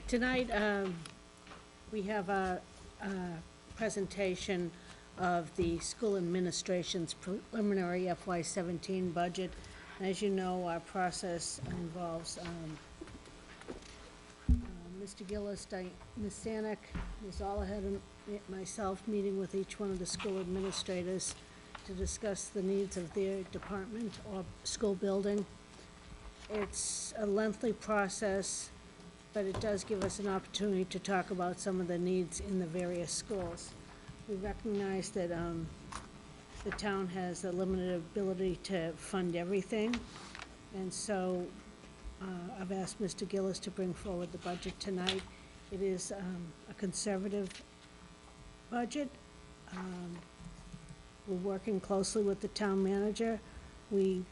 Tonight, we have a presentation of the school administration's preliminary FY17 budget. As you know, our process involves Mr. Gillis, Ms. Sanic, Ms. Allahead, and myself meeting with each one of the school administrators to discuss the needs of their department or school building. It's a lengthy process, but it does give us an opportunity to talk about some of the needs in the various schools. We recognize that the town has a limited ability to fund everything, and so I've asked Mr. Gillis to bring forward the budget tonight. It is a conservative budget. We're working closely with the town manager. We're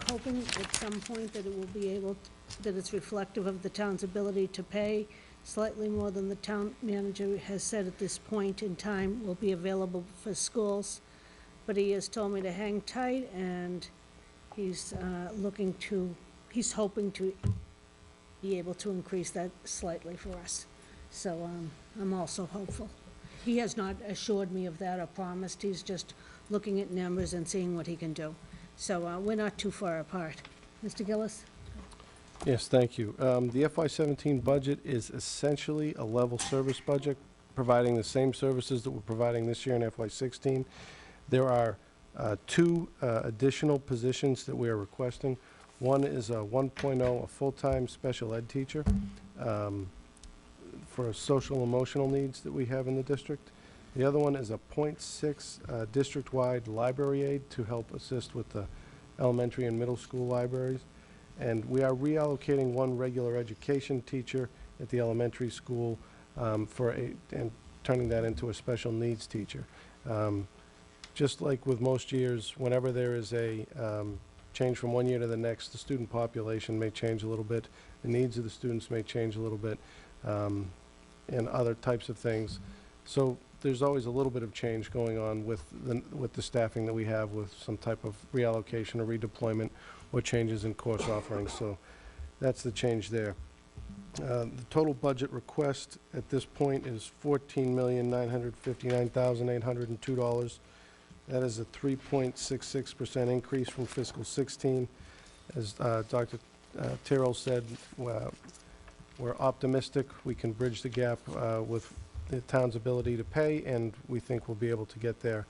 hoping at some point that it will be able, that it's reflective of the town's ability to pay slightly more than the town manager has said at this point in time will be available for schools. But he has told me to hang tight, and he's hoping to be able to increase that slightly for us. So I'm also hopeful. He has not assured me of that or promised. He's just looking at numbers and seeing what he can do. So we're not too far apart. Mr. Gillis? Yes, thank you. The FY17 budget is essentially a level service budget, providing the same services that we're providing this year in FY16. There are two additional positions that we are requesting. One is a 1.0, a full-time special ed teacher for social emotional needs that we have in the district. The other one is a 0.6 district-wide library aide to help assist with the elementary and middle school libraries. And we are reallocating one regular education teacher at the elementary school and turning that into a special needs teacher. Just like with most years, whenever there is a change from one year to the next, the student population may change a little bit, the needs of the students may change a little bit, and other types of things. So there's always a little bit of change going on with the staffing that we have, with some type of reallocation or redeployment or changes in course offerings. So that's the change there. The total budget request at this point is $14,959,802. That is a 3.66% increase from fiscal 16. As Dr. Terrell said, we're optimistic we can bridge the gap with the town's ability to pay, and we think we'll be able to get there.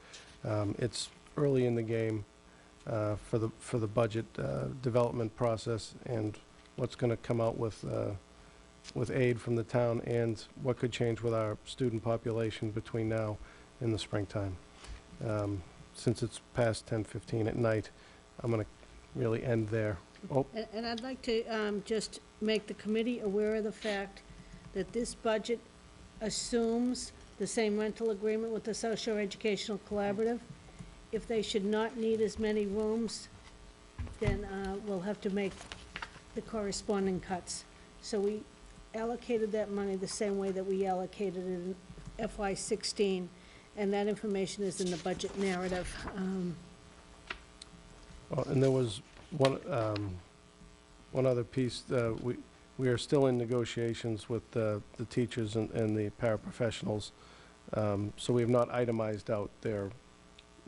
It's early in the game for the budget development process, and what's going to come out with aid from the town, and what could change with our student population between now and the springtime. Since it's past 10:15 at night, I'm going to really end there. Oh. And I'd like to just make the committee aware of the fact that this budget assumes the same rental agreement with the Socio-Educational Collaborative. If they should not need as many rooms, then we'll have to make the corresponding cuts. So we allocated that money the same way that we allocated it in FY16, and that information is in the budget narrative. And there was one other piece. We are still in negotiations with the teachers and the paraprofessionals, so we have not itemized out their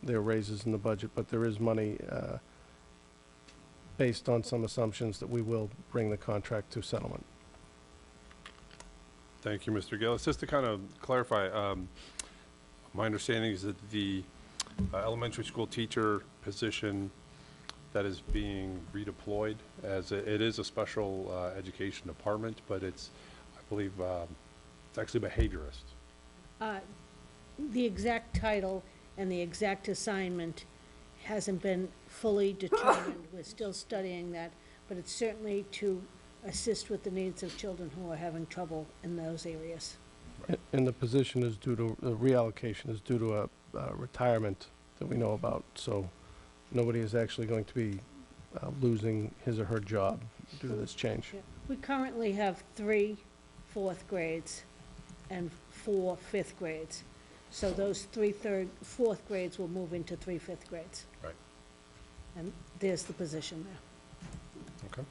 raises in the budget, but there is money based on some assumptions that we will bring the contract to settlement. Thank you, Mr. Gillis. Just to kind of clarify, my understanding is that the elementary school teacher position that is being redeployed, as it is a special education department, but it's, I believe, it's actually behaviorist. The exact title and the exact assignment hasn't been fully determined. We're still studying that, but it's certainly to assist with the needs of children who are having trouble in those areas. Right. And the position is due to, the reallocation is due to a retirement that we know about, so nobody is actually going to be losing his or her job due to this change. Yeah. We currently have 3 4th grades and 4 5th grades. So those 3 4th grades will move into 3 5th grades. Right. And there's the position there. Okay.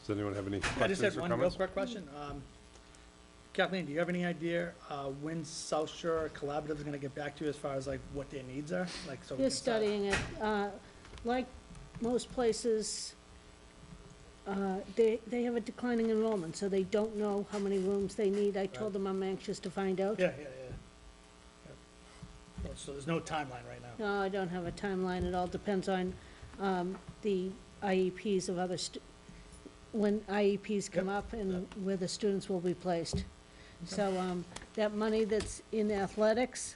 Does anyone have any I just questions had or one real comments? quick question. Kathleen, do you have any idea when South Shore Collaborative is gonna get back to you as far as like what their needs are? Like, so we They're can start- studying it. Like most places, they have a declining enrollment, so they don't know how many rooms they need. I told them I'm anxious to find out. Yeah. So there's no timeline right now? No, I don't have a timeline. It all depends on the IEPs of other, when IEPs come Yep, up and where the students will be placed. So that money that's in athletics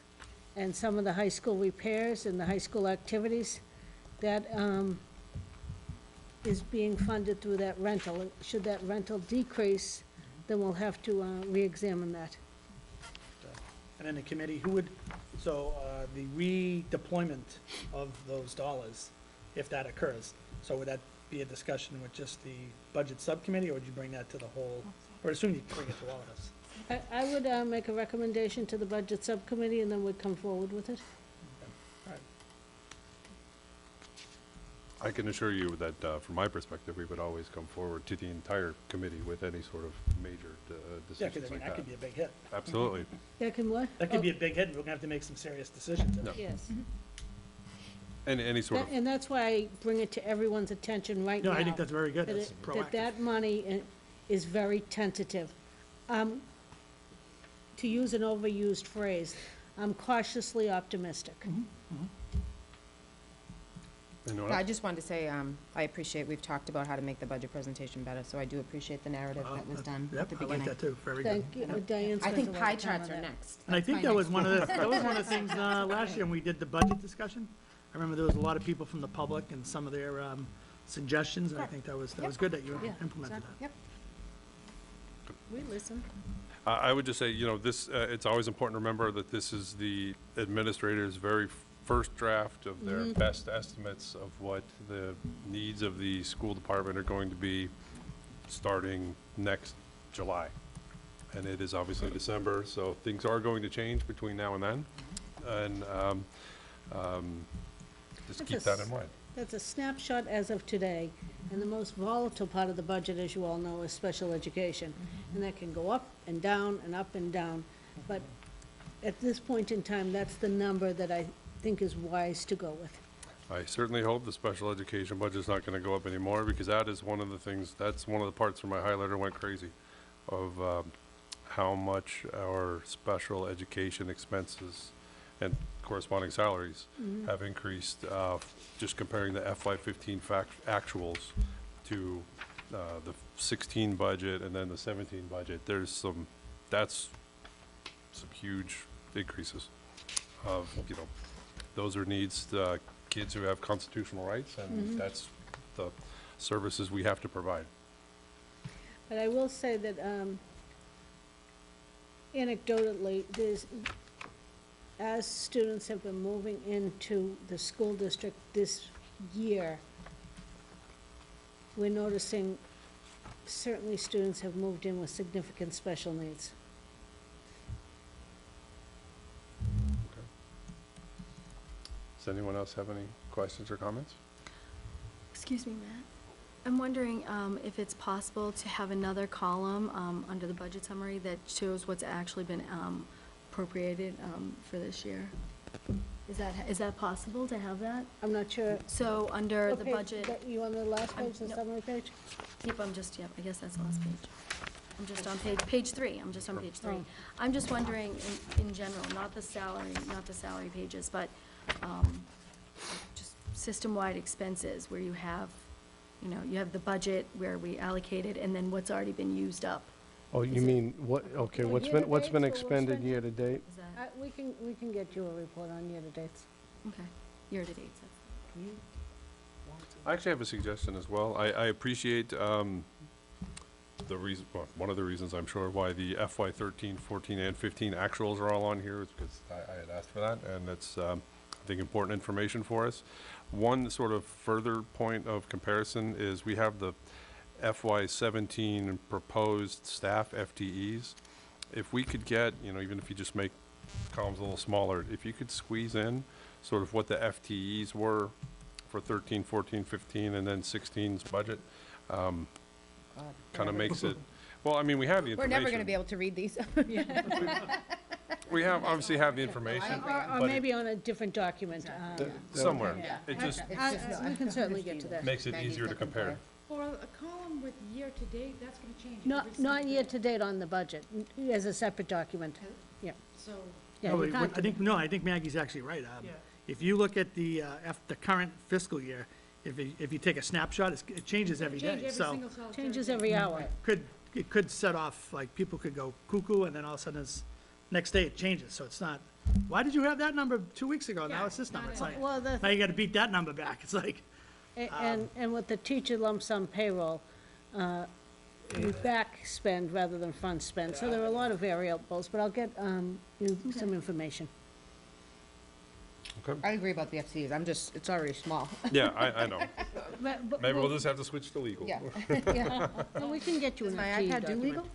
and some of the high school repairs and the high school activities, that is being funded through that rental. Should that rental decrease, then we'll have to reexamine that. And then the committee, the redeployment of those dollars, if that occurs, so would that be a discussion with just the budget subcommittee, or would you bring that to the whole, or assume you bring it to all of us? I would make a recommendation to the budget subcommittee, and then we'd come forward with it. All right. I can assure you that, from my perspective, we would always come forward to the entire committee with any sort of major Yeah, decisions because I mean, like that could be that. a big hit. Absolutely. That can what? That could be a big hit, and we're gonna have to make some serious decisions. No. Yes. And any sort of, And that's why I bring it to everyone's attention right now. No, I think that's very good, that that's it- proactive. that money is very tentative. To use an overused phrase, I'm cautiously optimistic. anyone I else? just wanted to say, I appreciate, we've talked about how to make the budget presentation better, so I do appreciate the narrative that was done at the Yep, I like beginning. that too, very good. Thank you, Diane I spent think a lot pie of time charts on are that. next. And I That's think my that was next one of the, that was one of the things, last year when we did the budget discussion. I remember there was a lot of people from the public and some of their, suggestions, and I think that was good that you Yeah, implemented that. Yep. We listen. I would just say, this, it's always important to remember that this is the administrator's very first draft of their best estimates of what the needs of the school department are going to be starting next July. And it is obviously December, so things are going to change between now and then. And just That's keep a that s- in mind. That's a snapshot as of today, and the most volatile part of the budget, as you all know, is special education. And that can go up and down and up and down, but at this point in time, that's the number that I think is wise to go with. I certainly hope the special education budget's not gonna go up anymore, because that is one of the things, that's one of the parts where my highlighter went crazy, of how much our special education expenses and corresponding salaries have increased, just comparing the FY15 actuals to the 16 budget and then the 17 budget. That's some huge increases of, those are needs, kids who have constitutional rights, and that's the services we have to provide. But I will say that anecdotally, as students have been moving into the school district this year, we're noticing certainly students have moved in with significant special needs. Does anyone else have any questions or comments? Excuse me, Matt. I'm wondering if it's possible to have another column under the budget summary that shows what's actually been appropriated for this year. Is that possible to have that? I'm not sure. So under What the page- budget, You on the last page, the no. summary page? yep, I guess that's the last page. I'm just on page 3, I'm just on page 3. Oh. I'm just wondering, in general, not the salary pages, but just system-wide expenses where you have the budget where we allocated and then what's already been used up. Oh, you Is it- mean, what's Well, been year-to-date, so we'll expended spend- year-to-date? Is that, We can get you a report on year-to-dates. okay, year-to-date, I actually have a suggestion as well. I appreciate one of the reasons, I'm sure, why the FY13, 14, and 15 actuals are all on here is because I had asked for that, and it's, I think, important information for us. One sort of further point of comparison is we have the FY17 proposed staff FTEs. If we could get, even if you just make columns a little smaller, if you could squeeze in sort of what the FTEs were for 13, 14, 15, and then 16's budget, God. kind of makes it, well, I mean, we have the We're information. never gonna be able to read these. We have, obviously have the information, Or but it- maybe on a different document. somewhere. Yeah. It just It's just not- We can certainly get to that. makes it Maggie's easier to looking compare. For a column with year-to-date, that's gonna change. Not year-to-date on the budget, as a separate document. Yeah, So, yeah, No, you can't do I think Maggie's actually right. If you look at the current fiscal year, if you take a snapshot, it changes every change day. every So single solitary Changes day. every hour. it could set off, like, people could go cuckoo, and then all of a sudden, next day it changes. So it's not, why did you have that number 2 weeks ago? Now Yeah, it's this number. It's like, Well, now you gotta beat that number back. It's like, and with the teacher lump sum payroll, we back spend rather than front spend, so there are a lot of variables, but I'll get, you some information. Okay. I agree about the FCs, it's already small. Yeah, I know. But Maybe we'll just have to switch to legal. Yeah. Yeah, well, we can get you Does an my FTE iPad do document. legal?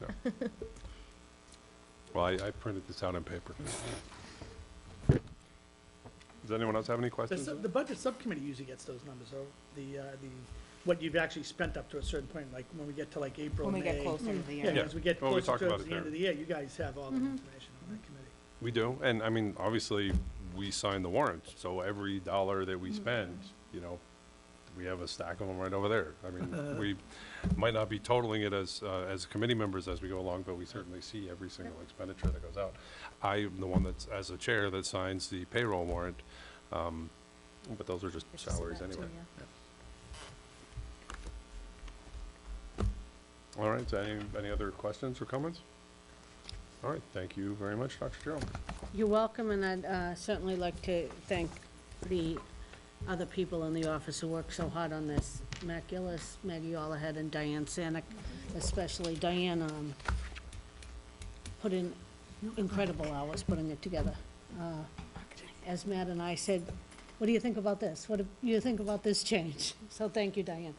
Well, I printed this out on paper. Does anyone else have any questions? the budget subcommittee usually gets those numbers, so what you've actually spent up to a certain point, like when we get to like April, When we May. get closer to the Yeah, end. as we get Well, we closer talked about towards it the end there. of the year, you guys have all the information on that committee. We do, and I mean, obviously, we sign the warrant, so every dollar that we spend, you know, we have a stack of them right over there. I mean, we might not be totaling it as committee members as we go along, but we certainly see every single expenditure that goes out. I am the one that's, as a chair, that signs the payroll warrant, but those are just salaries anyway. All right, so any other questions or comments? All right, thank you very much, Dr. Gerald. You're welcome, and I'd certainly like to thank the other people in the office who worked so hard on this. Matt Gillis, Maggie Allahead, and Diane Sanick, especially Diane, put in incredible hours putting it together. As Matt and I said, what do you think about this? What do you think about this change? So thank you, Diane.